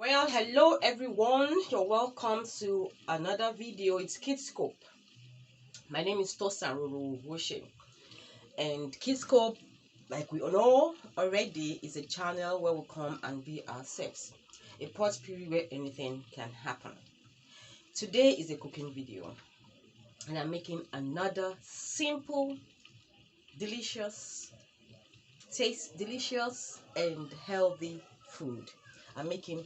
Well, hello everyone. You're welcome to another video. It's Kidscope. My name is Tosa Roro-Oghoshe, and Kidscope, like we all know already, is a channel where we come and be ourselves. A pause period where anything can happen. Today is a cooking video, and I'm making another simple, delicious, delicious and healthy food. I'm making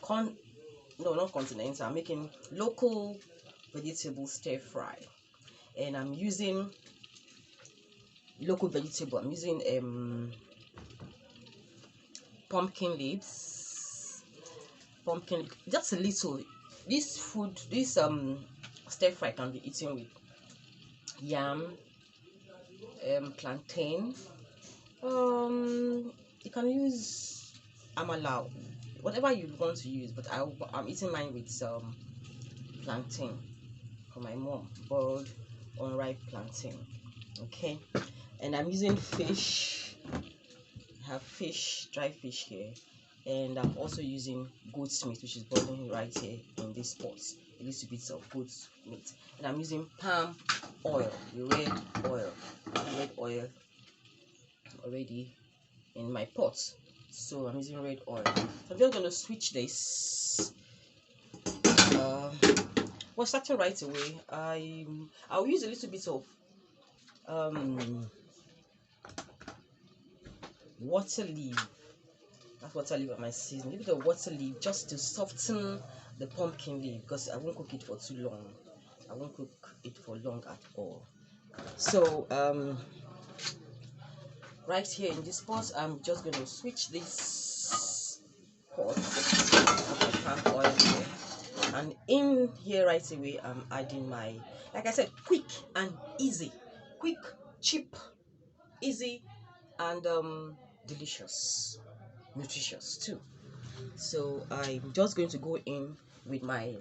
not continental. I'm making local vegetable stir fry, and I'm using local vegetable. I'm using pumpkin leaves, just a little. This food, this stir fry can be eaten with yam, plantain. You can use amala, whatever you want to use. But I'm eating mine with plantain for my mom, boiled unripe plantain. Okay, and I'm using fish. I have fish, dry fish here, and I'm also using goat's meat, which is boiling right here in this pot. A little bit of goat's meat, and I'm using palm oil, the red oil already in my pot. So I'm using red oil. So I'm just going to switch this. Well, starting right away, I'll use a little bit of water leaf. That's water leaf on my season. A little bit of water leaf just to soften the pumpkin leaf, because I won't cook it for too long. I won't cook it for long at all. So right here in this pot, I'm just going to switch this pot of my palm oil here, and in here right away I'm adding my, like I said, quick and easy, quick, cheap, easy, and delicious, nutritious too. So I'm just going to go in with my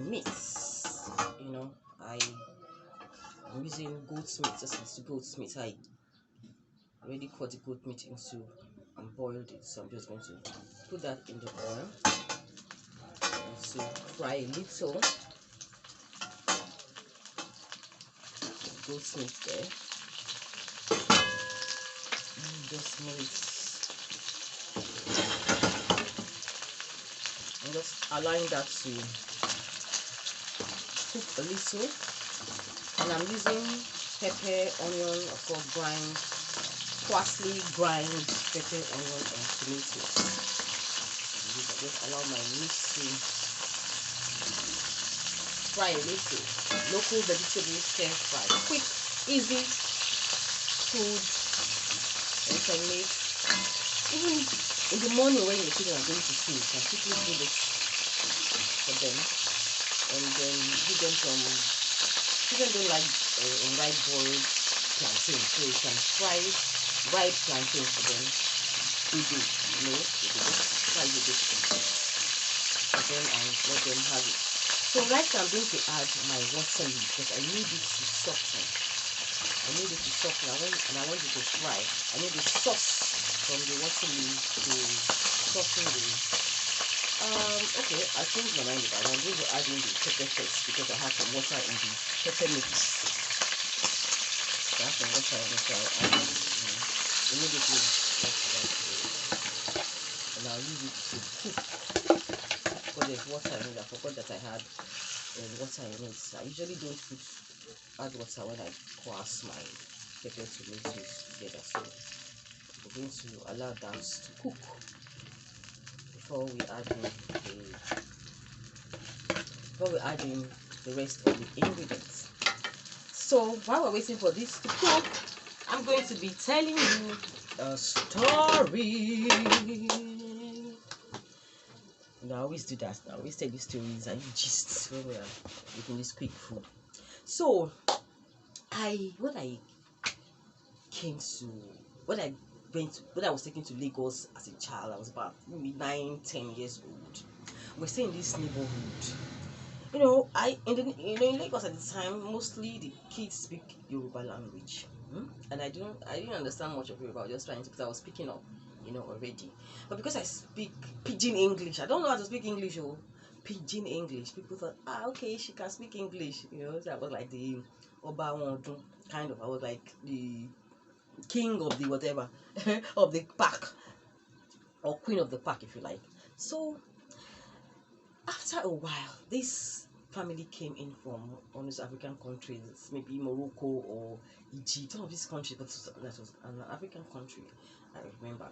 meats. I'm using goat's meat. Just it's goat's meat. I already cut the goat meat into and boiled it, so I'm just going to put that in the oil and to fry a little goat's meat there. Just I'm just allowing that to cook a little, and I'm using pepper, onion, of course, coarsely grind pepper, onion, and tomatoes. Just allow my meat to fry a little. Local vegetable stir fry, quick, easy food that you can make even in the morning when your children are going to school. You can quickly do this for them, and then give them some. Children don't like ripe boiled plantain, so you can fry ripe plantain for them. They just fry it for them and let them have it. So right now I'm going to add my water leaf, because I need it to soften. I want it to fry. I need the sauce from the water leaf to soften the. Okay, I changed my mind about it. I'm going to add in the pepper first, because I have some water in the pepper mix. So I have some water in it, so I'll add it immediately. And I'll leave it to cook, because there's water in it. I forgot that I had water in it. I usually don't add water when I coarse my pepper tomatoes together. So we're going to allow that to cook before we add in the rest of the ingredients. So while we're waiting for this to cook, I'm going to be telling you a story. I always do that. I always tell you stories and you gist when we are making this quick food. So when I was taken to Lagos as a child, I was about maybe 9-10 years old. We're staying in this neighborhood. In Lagos at the time, mostly the kids speak Yoruba language, and I didn't understand much of Yoruba. I was just trying to, because I was picking up. already. But because I speak pidgin English, I don't know how to speak English. Oh, pidgin English. People thought, okay, she can speak English. So I was like the Oba Wondun, kind of. I was like the king of the whatever of the pack, or queen of the pack, if you like. So after a while, this family came in from one of these African countries, maybe Morocco or Egypt, one of these countries, but that was an African country, I remember.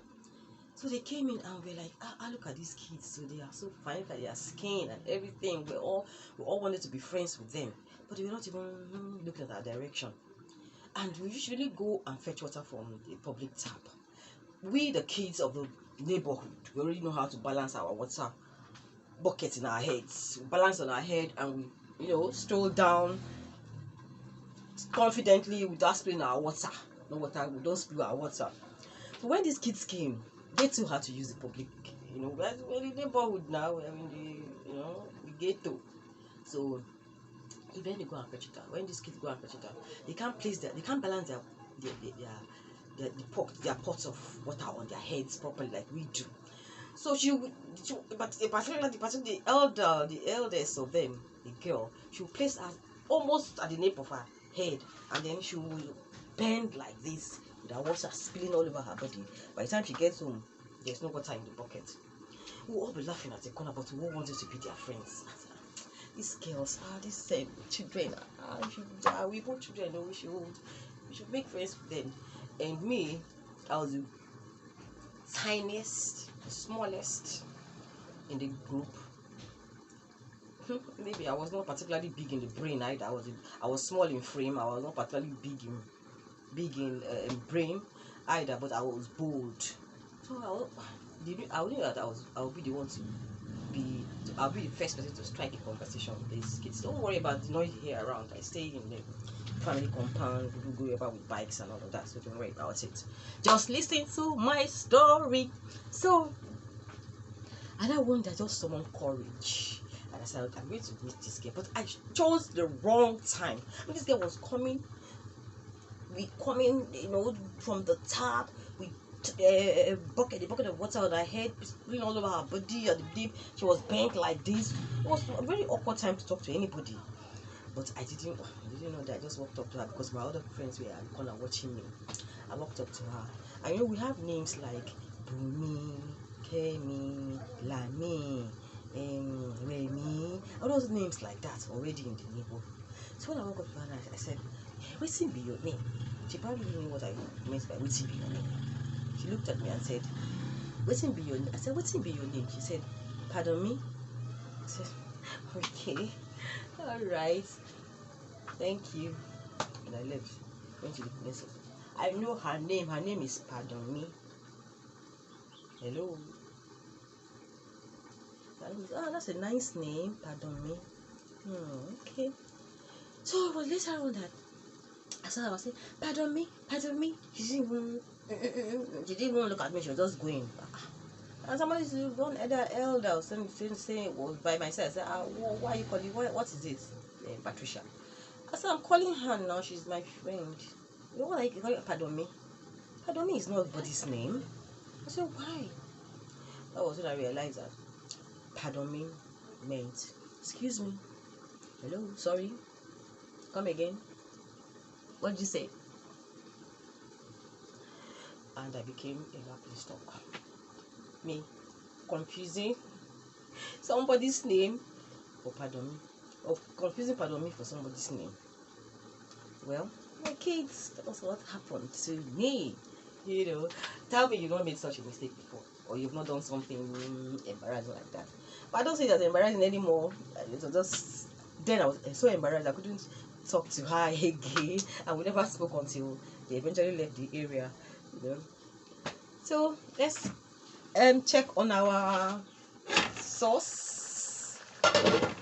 So they came in and we're like, look at these kids. So they are so fine, look at their skin and everything. We all wanted to be friends with them, but we were not even looking at our direction. And we usually go and fetch water from the public tap. We, the kids of the neighborhood, we already know how to balance our water buckets in our heads. We balance on our head and we, stroll down confidently without spilling our water. No water, we don't spill our water. But when these kids came, they too had to use the public, well, the neighborhood now, I mean, the ghetto. So when they go and fetch it out, when these kids go and fetch it out, they can't balance their pots of water on their heads properly like we do. So but the eldest of them, the girl, she will place her almost at the nape of her head, and then she will bend like this with her water spilling all over her body. By the time she gets home, there's no water in the bucket. We'll all be laughing at the corner, but we all wanted to be their friends. These girls, these children, we both children, we should make friends with them. And me, I was the tiniest, the smallest in the group. Maybe I was not particularly big in the brain either. I was small in frame. I was not particularly big in brain either, but I was bold. So I knew that I'll be the one I'll be the first person to strike a conversation with these kids. Don't worry about the noise here around. I stay in the family compound. People go about with bikes and all of that, so don't worry about it. Just listen to my story. So, and I wanted just someone courage. And I said, I'm going to meet this girl, but I chose the wrong time. When this girl was coming, from the tap, the bucket of water on her head, spilling all over her body and the deep. She was bent like this. It was a very awkward time to talk to anybody. But I didn't know that. I just walked up to her because my other friends were at the corner watching me. I walked up to her. And we have names like Bumi, Kemi, Lami, Remy, all those names like that already in the neighborhood. So when I walked up to her, I said, what's be your name? She probably didn't know what I meant by what's be your name. She looked at me and said, what's be your name? I said, what's be your name? She said, pardon me? I said, okay, all right, thank you. And I left. Went to the place. I know her name. Her name is Pardon Me. Hello. That's a nice name. Pardon Me. Okay. So it was later on that I was saying, pardon me. She didn't even look at me. She was just going. And somebody said, one elder was saying it was by myself. I said, why are you calling? What is it? Patricia. I said, I'm calling her now. She's my friend. You know what I call it? Pardon me. Pardon me is not anybody's name. I said, why? That was when I realized that pardon me meant, excuse me. Hello, sorry. Come again. What did you say? And I became a laughing stock. Me confusing somebody's name for pardon me, or confusing pardon me for somebody's name. Well, my kids, that was what happened to me. Tell me you've not made such a mistake before, or you've not done something embarrassing like that. But I don't say that's embarrassing anymore. It was just then I was so embarrassed I couldn't talk to her again, and we never spoke until they eventually left the area. So let's check on our sauce.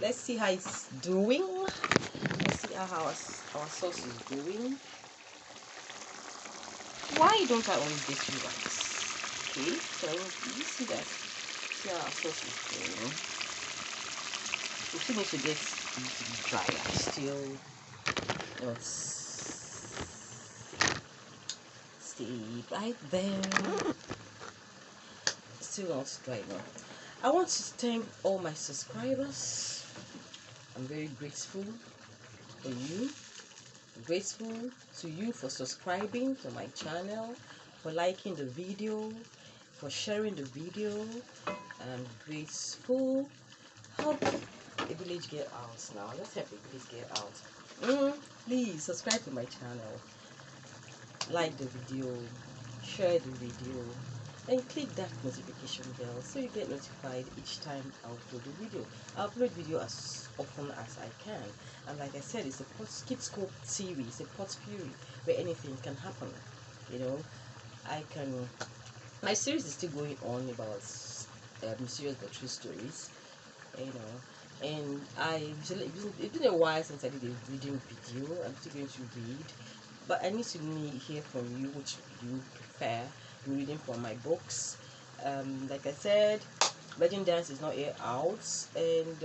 Let's see how it's doing. Let's see how our sauce is doing. Why don't I always get you guys? Okay, so you see that? See how our sauce is doing. We still need to get drier. Still not. Stay right there. still not dry now. I want to thank all my subscribers. I'm very grateful for you. I'm grateful to you for subscribing to my channel, for liking the video, for sharing the video. I'm grateful. Help a village girl out now. Let's help a village girl out. Please subscribe to my channel, like the video, share the video, and click that notification bell so you get notified each time I upload a video. I upload video as often as I can, and like I said, it's a kids scope series, a potpourri where anything can happen. You know, my series is still going on about mysterious but true stories. You know, and it's been a while since I did a reading video. I'm still going to read, but I need to hear from you which you prefer. I'm reading from my books. Like I said, Wedding Dance is not yet out, and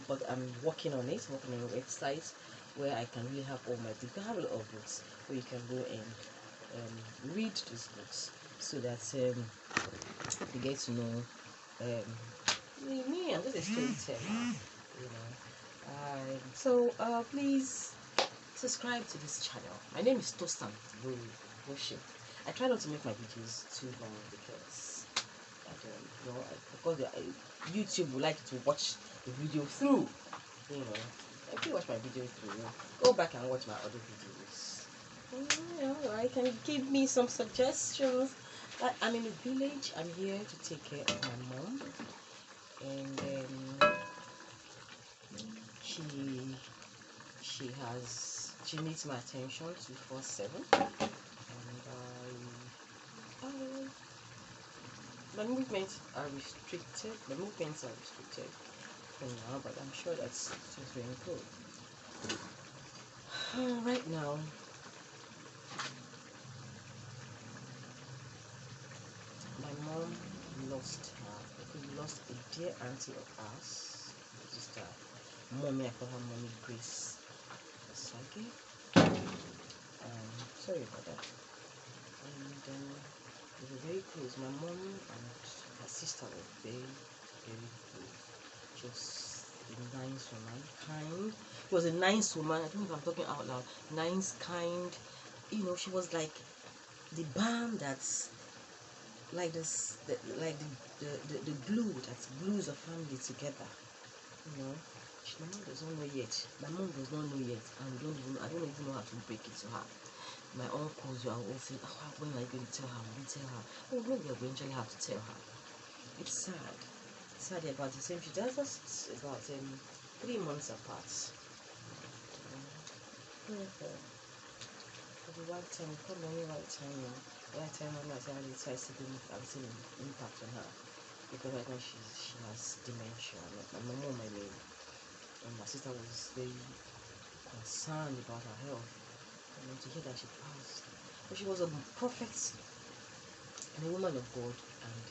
but I'm working on it, working on a website where I can really have all my books. I have a lot of books where you can go and read these books so that you get to know me. I'm just a storyteller, you know. So please subscribe to this channel. My name is Tosan Roro-Oghoshe. I try not to make my videos too long because I don't know, because YouTube would like to watch the video through. You know, if you watch my video through, go back and watch my other videos. You know, I can give me some suggestions. I'm in a village. I'm here to take care of my mom, and she needs my attention 24/7, and my movements are restricted. For now, but I'm sure that's just very cool. Right now, my mom lost a dear auntie of ours, just mommy. I call her Mommy Grace Sagi. Sorry about that. And they were very close. My mom and her sister were very, very close. She was a nice woman, kind. She was a nice woman. I don't know if I'm talking out loud. Nice, kind. You know, she was like the balm that's like this, the glue that glues a family together. You know, my mom does not know yet. My mom does not know yet, and I don't even know how to break it to her. My uncles are all saying, "Oh, when are you going to tell her? When tell her?" Oh, no, we eventually have to tell her. It's sad. It's sad about the same. She does us about 3 months apart. The right time, probably right time. Right time, I'm not saying I've seen an impact on her because right now she has dementia. My mom, my name, and my sister was very concerned about her health. And to hear that she passed, but she was a prophet and a woman of God, and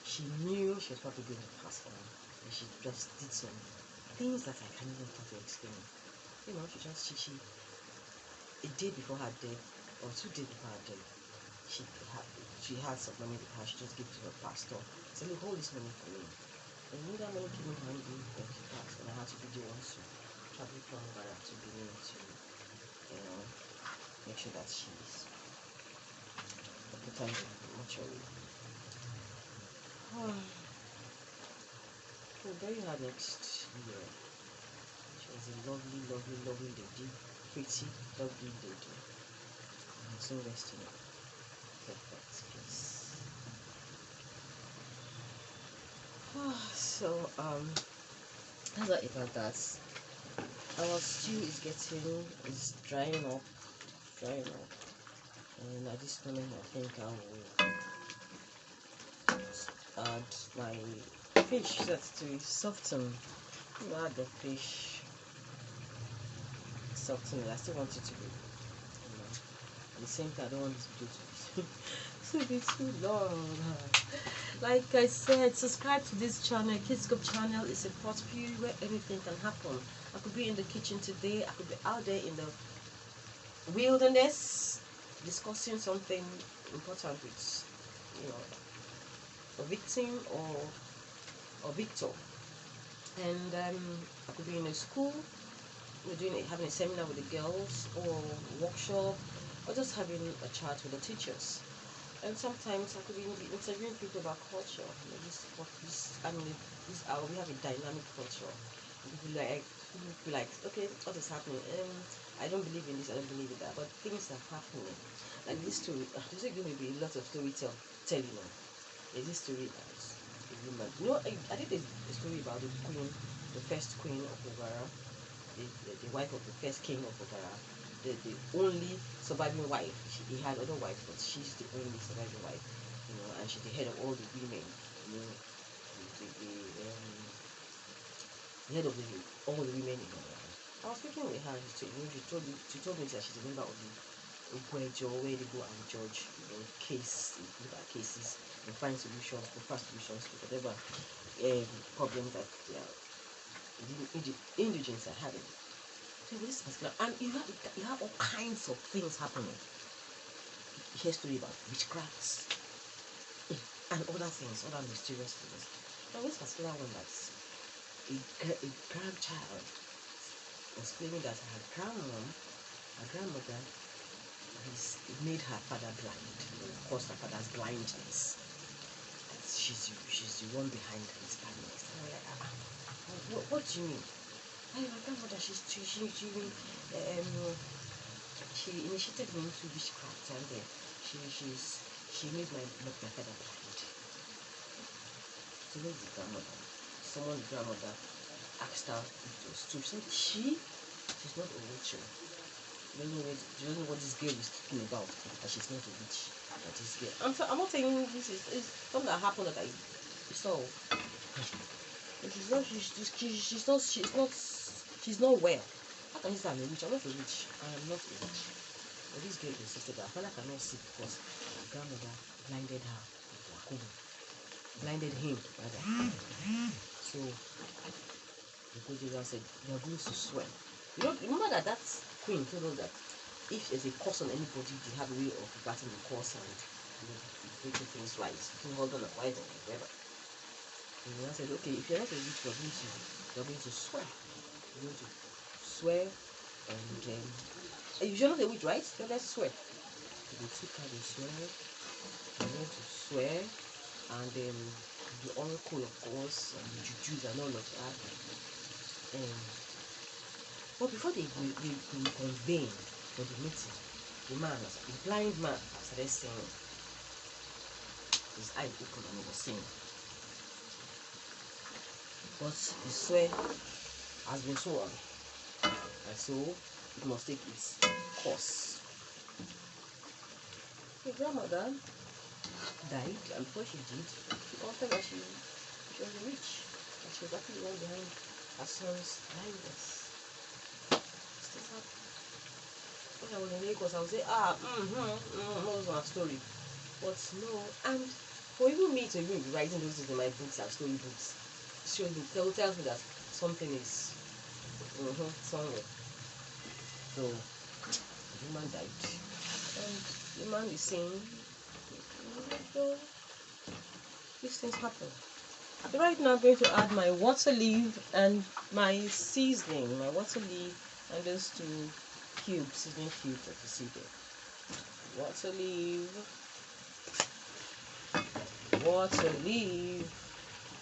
she knew she was probably going to pass on, and she just did some things that I can't even try to explain. You know, she a day before her death, or 2 days before her death, she had some money with her. She just gave it to her pastor. Said, "Look, hold this money for me." And when that money came in handy, when she passed, and I had to video also travel from Ghana to Benin to, you know, make sure that she's put her in the mortuary. We'll bury her next year. She was a lovely, lovely, lovely lady, pretty, lovely lady. I'm so resting in perfect peace. So that's all about that. Our stew is drying up, and at this moment I think I will add my fish so that to soften. Add the fish, soften it. I still want it to be, you know, at the same time I don't want this video to be too long. Like I said, subscribe to this channel. Kidscope channel is a potpourri where anything can happen. I could be in the kitchen today. I could be out there in the wilderness discussing something important with, you know, or victim or victor. And I could be in a school, having a seminar with the girls, or workshop, or just having a chat with the teachers. And sometimes I could even be interviewing people about culture. We have a dynamic culture. People feel like, okay, what is happening? I don't believe in this, I don't believe in that, but things are happening. Like this story, there's going to be a lot of storytelling. There's this story about a woman. I think there's a story about the queen, the first queen of Ogara, the wife of the first king of Ogara, the only surviving wife. He had other wives, but she's the only surviving wife, and she's the head of all the women, the head of all the women in Ogara. I was speaking with her, she told me that she's a member of the Ogwejo, where they go and judge, look at cases and find solutions, prefer solutions to whatever problems that the indigents are having. So this particular, and you have all kinds of things happening. You hear story about witchcrafts and other things, other mysterious things. Now this particular one, that's a grandchild was claiming that her grandmother made her father blind, caused her father's blindness. She's the one behind his blindness. And I'm like, what do you mean? My grandmother, she initiated me into witchcraft, and then she made my father blind. So where's the grandmother? Someone's grandmother asked her if it was true. She said she's not a witch. She doesn't know what this girl is talking about, that she's not a witch. That this girl. I'm not saying this is something that happened that I saw. She's not well. How can you say I'm a witch? I'm not a witch. I am not a witch. But this girl insisted that her father cannot see because her grandmother blinded her. Blinded him, rather. So the Godjeza said, "You are going to swear." Remember that queen told us that if there's a curse on anybody, they have a way of reverting the curse and making things right. You can hold on a white or whatever. And I said, okay, if you're not a witch, you're going to swear. You're going to swear, and if you're not a witch, right? Then let's swear. So they took her, they went to swear, and then the oracle, of course, and the jujus and all of that. But before they convene for the meeting, the blind man started saying, his eye open and he was saying, but the swear has been sworn, and so it must take its course. The grandmother died, and before she did, she confessed that she was a witch, and she was actually the one behind her son's blindness. When I was in Lagos, I would say, what's my story? But no, and for even me to even be writing those things in my books, like story books, tells me that something is somewhere. So the woman died, and the man is saying, these things happen. Right now I'm going to add my water leaf and my seasoning, and those two seasoning cubes that you see there. Water leaf.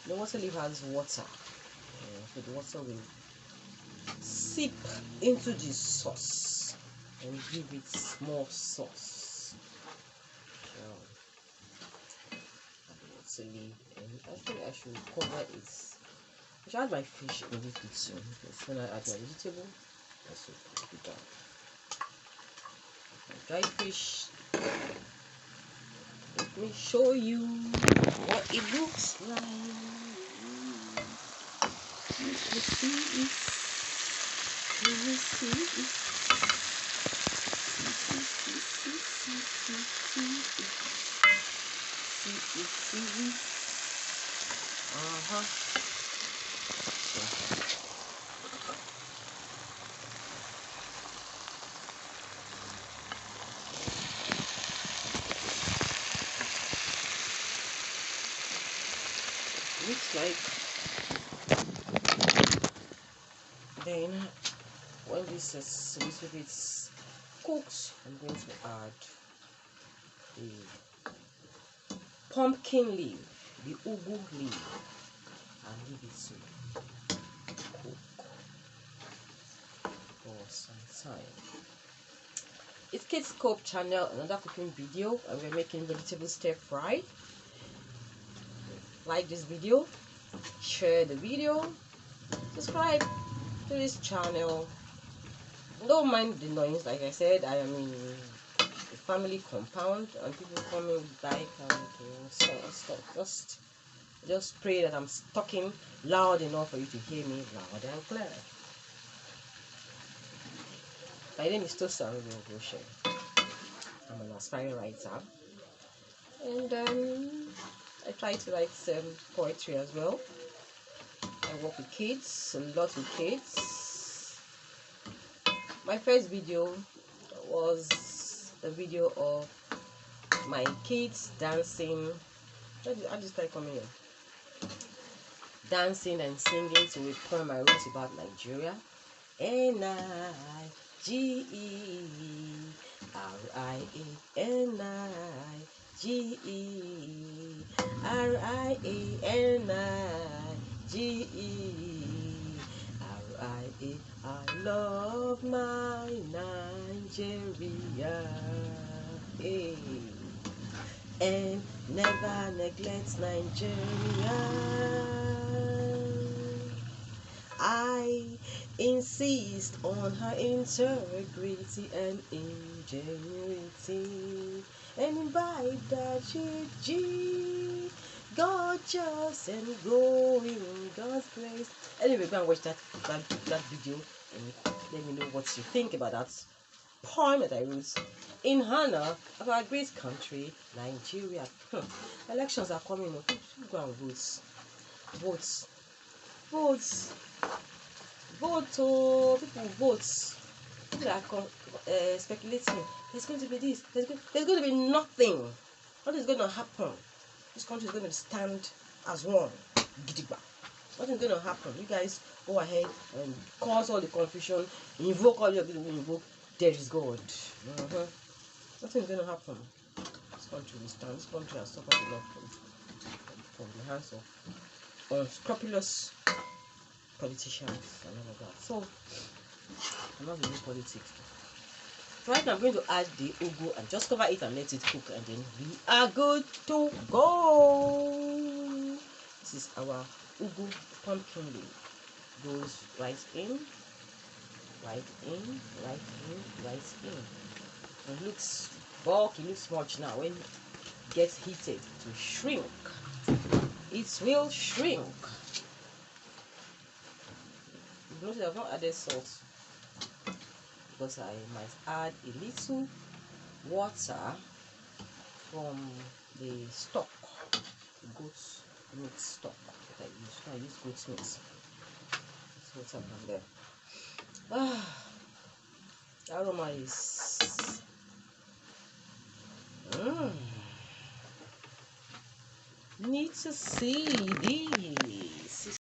The water leaf has water, so the water will seep into the sauce and give it more sauce. Water leaf, and I think I should cover it. I should add my fish in it soon. Because when I add my vegetable, I should put it down. Dried fish. Let me show you what it looks like. Let me see. looks like. Then when this is a little bit cooked, I'm going to add the pumpkin leaf, the ugu leaf, and leave it to cook for some time. It's Kids Scope channel, another cooking video, and we're making vegetable stir fry. Like this video, share the video, subscribe to this channel. Don't mind the noise. Like I said, I am in a family compound and people coming with bike and stuff. Just pray that I'm talking loud enough for you to hear me loud and clear. My name is Roro-Oghoshe. I'm an aspiring writer, and I try to write some poetry as well. I work with kids, a lot with kids. My first video was a video of my kids dancing. I just like coming here. Dancing and singing to a poem I wrote about Nigeria. Nigeria. I love my Nigeria. Hey. And never neglect Nigeria. I insist on her integrity and ingenuity, and invite that she gorgeous and growing God's grace. Anyway, go and watch that video and let me know what you think about that poem that I wrote in honor of our great country, Nigeria. Elections are coming up. Go and vote. Vote, oh, people vote. People are speculating. There's going to be this. There's going to be nothing. What is going to happen? This country is going to stand as one. Nothing's going to happen. You guys go ahead and cause all the confusion. Invoke all you're going to invoke. There is God. Nothing's going to happen. This country will stand. This country has suffered enough from the hands of unscrupulous politicians and all of that. So I'm not doing politics. Right now I'm going to add the ugu and just cover it and let it cook, and then we are good to go. This is our ugu pumpkin leaf. Goes right in. And it looks bulky, looks much now. When it gets heated, it will shrink. It will shrink. Notice I've not added salt because I might add a little water from the stock, the goat's meat stock that I use goat's meat. Let's put some from there. The aroma is need to see this.